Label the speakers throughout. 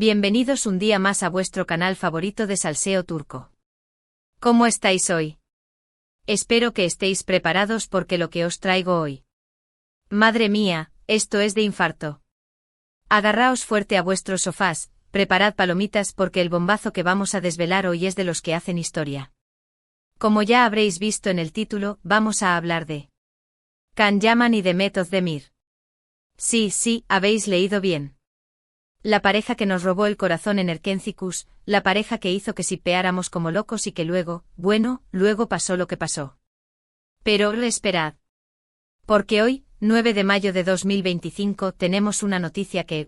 Speaker 1: Bienvenidos un día más a vuestro canal favorito de salseo turco. ¿Cómo estáis hoy? Espero que estéis preparados porque lo que os traigo hoy. Madre mía, esto es de infarto. Agarraos fuerte a vuestros sofás, preparad palomitas porque el bombazo que vamos a desvelar hoy es de los que hacen historia. Como ya habréis visto en el título, vamos a hablar de Can Yaman y Demet Özdemir. Sí, habéis leído bien. La pareja que nos robó el corazón en Erkenci-Kuş, la pareja que hizo que sipeáramos como locos y que luego pasó lo que pasó. Pero esperad. Porque hoy, 9 de mayo de 2025, tenemos una noticia que,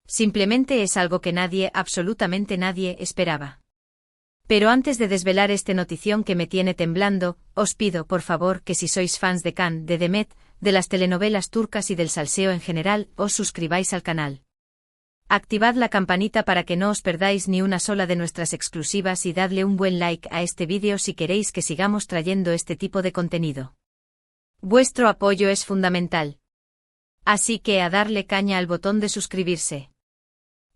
Speaker 1: simplemente es algo que nadie, absolutamente nadie, esperaba. Pero antes de desvelar esta notición que me tiene temblando, os pido por favor que si sois fans de Can, de Demet, de las telenovelas turcas y del salseo en general, os suscribáis al canal. Activad la campanita para que no os perdáis ni una sola de nuestras exclusivas y dadle un buen like a este vídeo si queréis que sigamos trayendo este tipo de contenido. Vuestro apoyo es fundamental. Así que a darle caña al botón de suscribirse.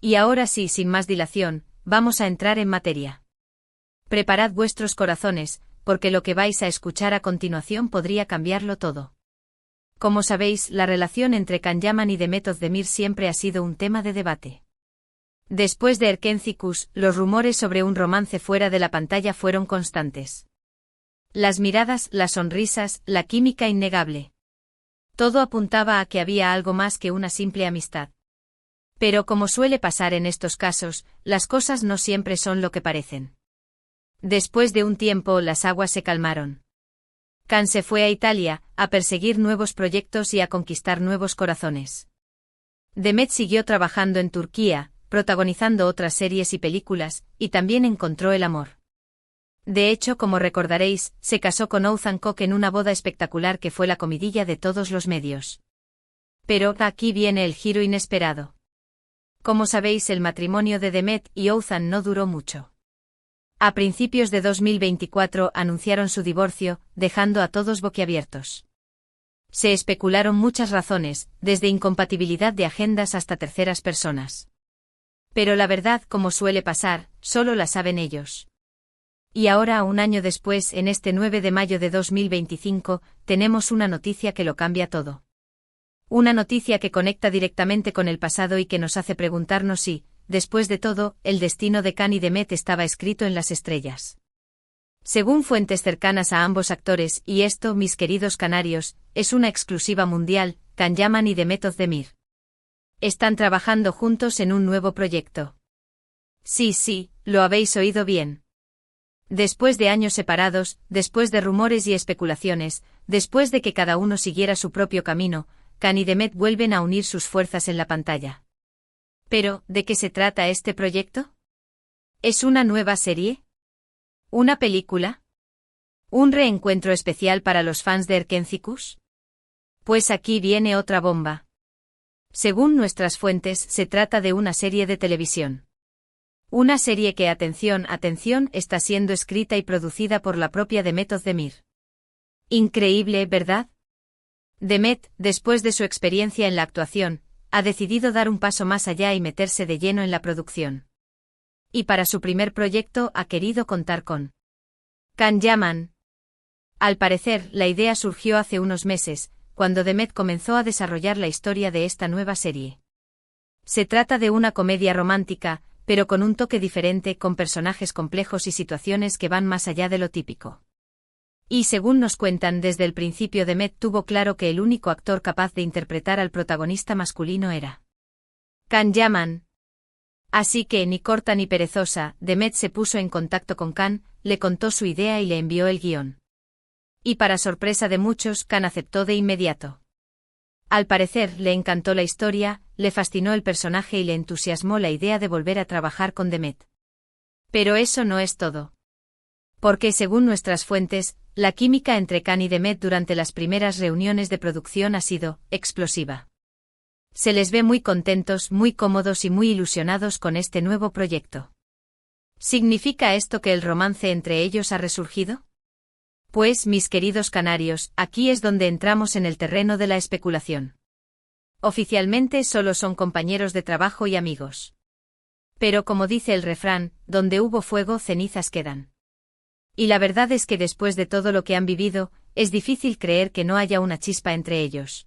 Speaker 1: Y ahora sí, sin más dilación, vamos a entrar en materia. Preparad vuestros corazones, porque lo que vais a escuchar a continuación podría cambiarlo todo. Como sabéis, la relación entre Can Yaman y Demet Özdemir siempre ha sido un tema de debate. Después de Erkenci-Kuş, los rumores sobre un romance fuera de la pantalla fueron constantes. Las miradas, las sonrisas, la química innegable. Todo apuntaba a que había algo más que una simple amistad. Pero como suele pasar en estos casos, las cosas no siempre son lo que parecen. Después de un tiempo, las aguas se calmaron. Can se fue a Italia, a perseguir nuevos proyectos y a conquistar nuevos corazones. Demet siguió trabajando en Turquía, protagonizando otras series y películas, y también encontró el amor. De hecho, como recordaréis, se casó con Oğuzhan Koç en una boda espectacular que fue la comidilla de todos los medios. Pero aquí viene el giro inesperado. Como sabéis, el matrimonio de Demet y Oğuzhan no duró mucho. A principios de 2024 anunciaron su divorcio, dejando a todos boquiabiertos. Se especularon muchas razones, desde incompatibilidad de agendas hasta terceras personas. Pero la verdad, como suele pasar, solo la saben ellos. Y ahora, un año después, en este 9 de mayo de 2025, tenemos una noticia que lo cambia todo. Una noticia que conecta directamente con el pasado y que nos hace preguntarnos si, después de todo, el destino de Can y Demet estaba escrito en las estrellas. Según fuentes cercanas a ambos actores, y esto, mis queridos canarios, es una exclusiva mundial, Can Yaman y Demet Özdemir están trabajando juntos en un nuevo proyecto. Sí, lo habéis oído bien. Después de años separados, después de rumores y especulaciones, después de que cada uno siguiera su propio camino, Can y Demet vuelven a unir sus fuerzas en la pantalla. Pero, ¿de qué se trata este proyecto? ¿Es una nueva serie? ¿Una película? ¿Un reencuentro especial para los fans de Erkenci-Kuş? Pues aquí viene otra bomba. Según nuestras fuentes, se trata de una serie de televisión. Una serie que, atención, está siendo escrita y producida por la propia Demet Özdemir. Increíble, ¿verdad? Demet, después de su experiencia en la actuación, ha decidido dar un paso más allá y meterse de lleno en la producción. Y para su primer proyecto ha querido contar con Can Yaman. Al parecer, la idea surgió hace unos meses, cuando Demet comenzó a desarrollar la historia de esta nueva serie. Se trata de una comedia romántica, pero con un toque diferente, con personajes complejos y situaciones que van más allá de lo típico. Y según nos cuentan desde el principio, Demet tuvo claro que el único actor capaz de interpretar al protagonista masculino era Can Yaman. Así que, ni corta ni perezosa, Demet se puso en contacto con Can, le contó su idea y le envió el guión. Y para sorpresa de muchos, Can aceptó de inmediato. Al parecer, le encantó la historia, le fascinó el personaje y le entusiasmó la idea de volver a trabajar con Demet. Pero eso no es todo. Porque según nuestras fuentes, la química entre Can y Demet durante las primeras reuniones de producción ha sido explosiva. Se les ve muy contentos, muy cómodos y muy ilusionados con este nuevo proyecto. ¿Significa esto que el romance entre ellos ha resurgido? Pues, mis queridos canarios, aquí es donde entramos en el terreno de la especulación. Oficialmente solo son compañeros de trabajo y amigos. Pero como dice el refrán, donde hubo fuego, cenizas quedan. Y la verdad es que después de todo lo que han vivido, es difícil creer que no haya una chispa entre ellos.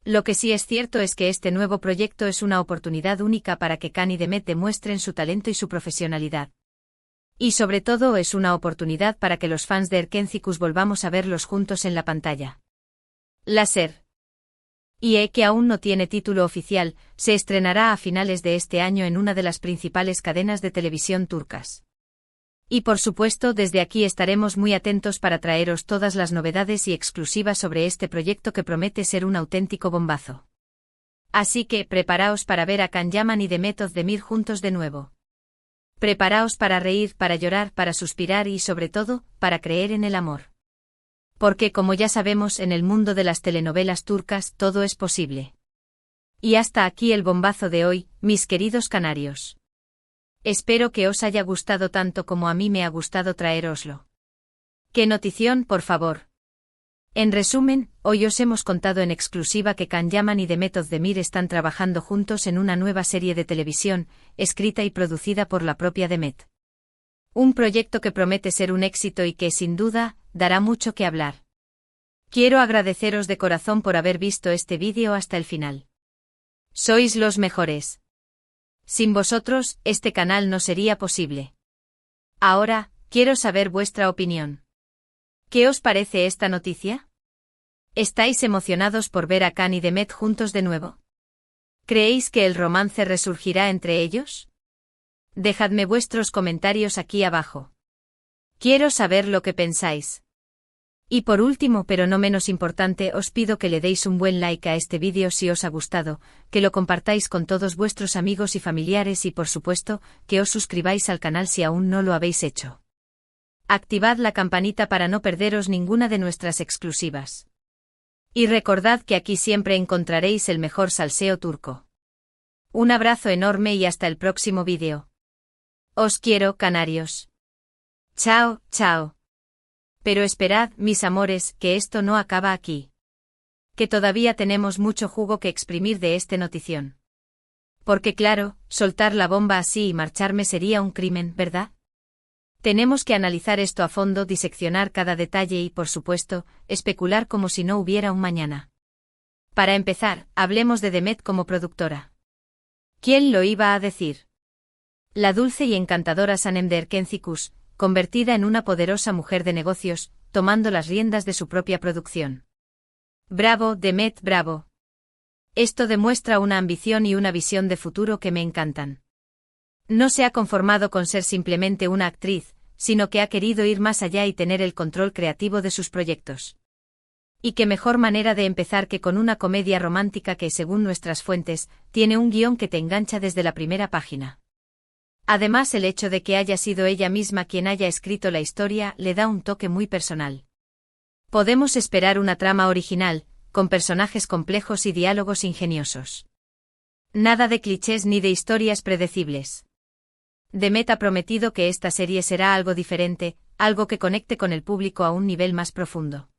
Speaker 1: Lo que sí es cierto es que este nuevo proyecto es una oportunidad única para que Can y Demet demuestren su talento y su profesionalidad. Y sobre todo es una oportunidad para que los fans de Erkendzicus volvamos a verlos juntos en la pantalla. Láser. IE, que aún no tiene título oficial, se estrenará a finales de este año en una de las principales cadenas de televisión turcas. Y por supuesto desde aquí estaremos muy atentos para traeros todas las novedades y exclusivas sobre este proyecto que promete ser un auténtico bombazo. Así que preparaos para ver a Can Yaman y Demet Özdemir juntos de nuevo. Preparaos para reír, para llorar, para suspirar y sobre todo, para creer en el amor. Porque como ya sabemos, en el mundo de las telenovelas turcas todo es posible. Y hasta aquí el bombazo de hoy, mis queridos canarios. Espero que os haya gustado tanto como a mí me ha gustado traeroslo. ¡Qué notición, por favor! En resumen, hoy os hemos contado en exclusiva que Can Yaman y Demet Özdemir están trabajando juntos en una nueva serie de televisión, escrita y producida por la propia Demet. Un proyecto que promete ser un éxito y que, sin duda, dará mucho que hablar. Quiero agradeceros de corazón por haber visto este vídeo hasta el final. Sois los mejores. Sin vosotros, este canal no sería posible. Ahora, quiero saber vuestra opinión. ¿Qué os parece esta noticia? ¿Estáis emocionados por ver a Can y Demet juntos de nuevo? ¿Creéis que el romance resurgirá entre ellos? Dejadme vuestros comentarios aquí abajo. Quiero saber lo que pensáis. Y por último, pero no menos importante, os pido que le deis un buen like a este vídeo si os ha gustado, que lo compartáis con todos vuestros amigos y familiares y por supuesto, que os suscribáis al canal si aún no lo habéis hecho. Activad la campanita para no perderos ninguna de nuestras exclusivas. Y recordad que aquí siempre encontraréis el mejor salseo turco. Un abrazo enorme y hasta el próximo vídeo. Os quiero, canarios. Chao, chao. Pero esperad, mis amores, que esto no acaba aquí. Que todavía tenemos mucho jugo que exprimir de este notición. Porque claro, soltar la bomba así y marcharme sería un crimen, ¿verdad? Tenemos que analizar esto a fondo, diseccionar cada detalle y, por supuesto, especular como si no hubiera un mañana. Para empezar, hablemos de Demet como productora. ¿Quién lo iba a decir? La dulce y encantadora Sanem de Erkendzicus, convertida en una poderosa mujer de negocios, tomando las riendas de su propia producción. Bravo, Demet, bravo. Esto demuestra una ambición y una visión de futuro que me encantan. No se ha conformado con ser simplemente una actriz, sino que ha querido ir más allá y tener el control creativo de sus proyectos. Y qué mejor manera de empezar que con una comedia romántica que, según nuestras fuentes, tiene un guión que te engancha desde la primera página. Además, el hecho de que haya sido ella misma quien haya escrito la historia le da un toque muy personal. Podemos esperar una trama original, con personajes complejos y diálogos ingeniosos. Nada de clichés ni de historias predecibles. Demet ha prometido que esta serie será algo diferente, algo que conecte con el público a un nivel más profundo.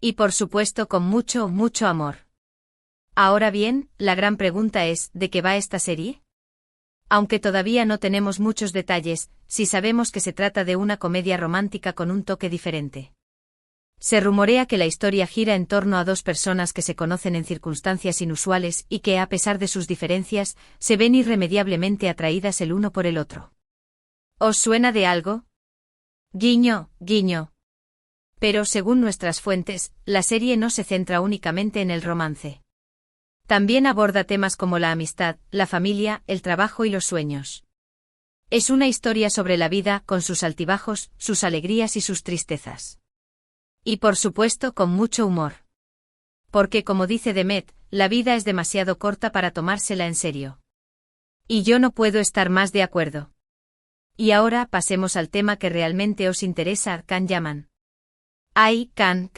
Speaker 1: Y por supuesto con mucho, mucho amor. Ahora bien, la gran pregunta es, ¿de qué va esta serie? Aunque todavía no tenemos muchos detalles, sí sabemos que se trata de una comedia romántica con un toque diferente. Se rumorea que la historia gira en torno a dos personas que se conocen en circunstancias inusuales y que, a pesar de sus diferencias, se ven irremediablemente atraídas el uno por el otro. ¿Os suena de algo? Guiño, guiño. Pero según nuestras fuentes, la serie no se centra únicamente en el romance. También aborda temas como la amistad, la familia, el trabajo y los sueños. Es una historia sobre la vida, con sus altibajos, sus alegrías y sus tristezas. Y por supuesto con mucho humor. Porque como dice Demet, la vida es demasiado corta para tomársela en serio. Y yo no puedo estar más de acuerdo. Y ahora pasemos al tema que realmente os interesa, Can Yaman. ¡Ay, Can!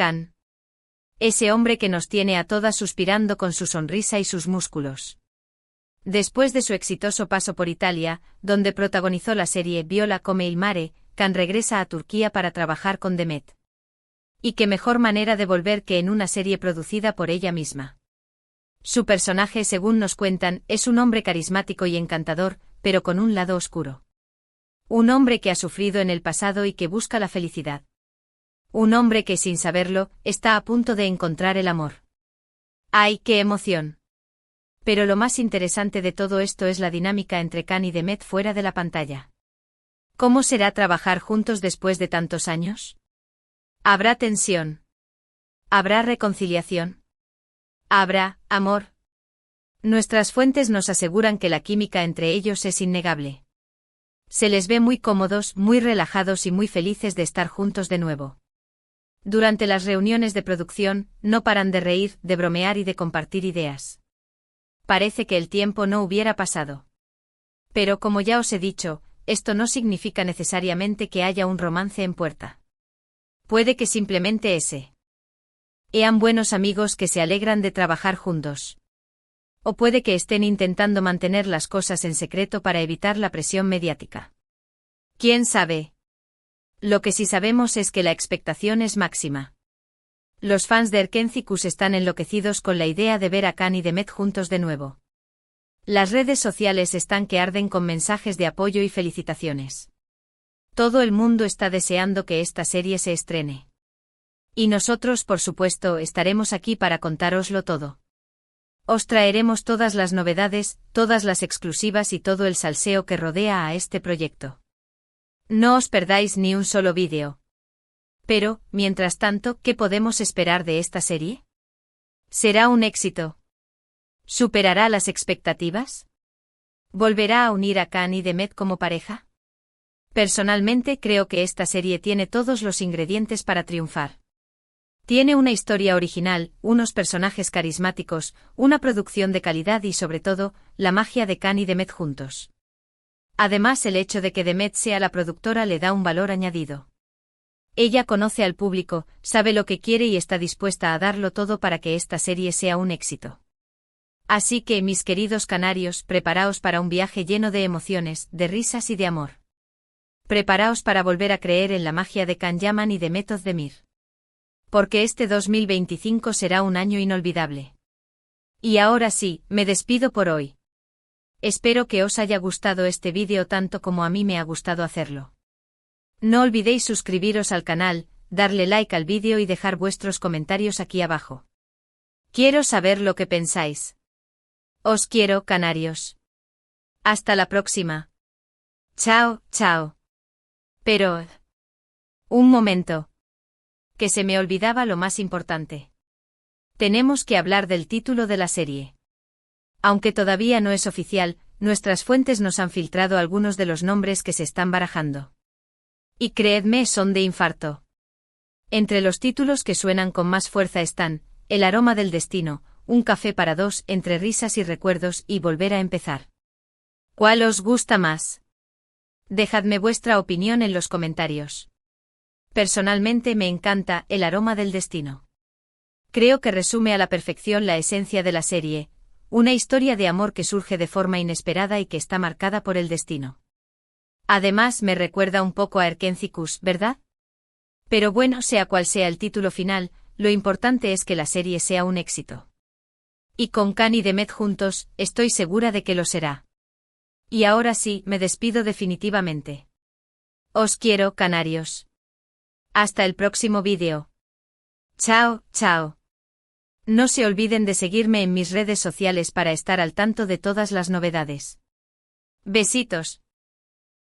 Speaker 1: Ese hombre que nos tiene a todas suspirando con su sonrisa y sus músculos. Después de su exitoso paso por Italia, donde protagonizó la serie Viola come il mare, Can regresa a Turquía para trabajar con Demet. Y qué mejor manera de volver que en una serie producida por ella misma. Su personaje, según nos cuentan, es un hombre carismático y encantador, pero con un lado oscuro. Un hombre que ha sufrido en el pasado y que busca la felicidad. Un hombre que, sin saberlo, está a punto de encontrar el amor. ¡Ay, qué emoción! Pero lo más interesante de todo esto es la dinámica entre Khan y Demet fuera de la pantalla. ¿Cómo será trabajar juntos después de tantos años? ¿Habrá tensión? ¿Habrá reconciliación? ¿Habrá amor? Nuestras fuentes nos aseguran que la química entre ellos es innegable. Se les ve muy cómodos, muy relajados y muy felices de estar juntos de nuevo. Durante las reuniones de producción, no paran de reír, de bromear y de compartir ideas. Parece que el tiempo no hubiera pasado. Pero como ya os he dicho, esto no significa necesariamente que haya un romance en puerta. Puede que simplemente sean buenos amigos que se alegran de trabajar juntos. O puede que estén intentando mantener las cosas en secreto para evitar la presión mediática. ¿Quién sabe? Lo que sí sabemos es que la expectación es máxima. Los fans de Erkencikus están enloquecidos con la idea de ver a Khan y Demet juntos de nuevo. Las redes sociales están que arden con mensajes de apoyo y felicitaciones. Todo el mundo está deseando que esta serie se estrene. Y nosotros, por supuesto, estaremos aquí para contároslo todo. Os traeremos todas las novedades, todas las exclusivas y todo el salseo que rodea a este proyecto. No os perdáis ni un solo vídeo. Pero, mientras tanto, ¿qué podemos esperar de esta serie? ¿Será un éxito? ¿Superará las expectativas? ¿Volverá a unir a Khan y Demet como pareja? Personalmente creo que esta serie tiene todos los ingredientes para triunfar. Tiene una historia original, unos personajes carismáticos, una producción de calidad y sobre todo, la magia de Khan y Demet juntos. Además, el hecho de que Demet sea la productora le da un valor añadido. Ella conoce al público, sabe lo que quiere y está dispuesta a darlo todo para que esta serie sea un éxito. Así que, mis queridos canarios, preparaos para un viaje lleno de emociones, de risas y de amor. Preparaos para volver a creer en la magia de Khan Yaman y Demet Özdemir. Porque este 2025 será un año inolvidable. Y ahora sí, me despido por hoy. Espero que os haya gustado este vídeo tanto como a mí me ha gustado hacerlo. No olvidéis suscribiros al canal, darle like al vídeo y dejar vuestros comentarios aquí abajo. Quiero saber lo que pensáis. Os quiero, canarios. Hasta la próxima. Chao, chao. Pero... un momento. Que se me olvidaba lo más importante. Tenemos que hablar del título de la serie. Aunque todavía no es oficial, nuestras fuentes nos han filtrado algunos de los nombres que se están barajando. Y creedme, son de infarto. Entre los títulos que suenan con más fuerza están, El aroma del destino, Un café para dos, Entre risas y recuerdos y Volver a empezar. ¿Cuál os gusta más? Dejadme vuestra opinión en los comentarios. Personalmente me encanta El aroma del destino. Creo que resume a la perfección la esencia de la serie, una historia de amor que surge de forma inesperada y que está marcada por el destino. Además me recuerda un poco a Erkencikus, ¿verdad? Pero bueno, sea cual sea el título final, lo importante es que la serie sea un éxito. Y con Khan y Demet juntos, estoy segura de que lo será. Y ahora sí, me despido definitivamente. Os quiero, canarios. Hasta el próximo vídeo. Chao, chao. No se olviden de seguirme en mis redes sociales para estar al tanto de todas las novedades. Besitos.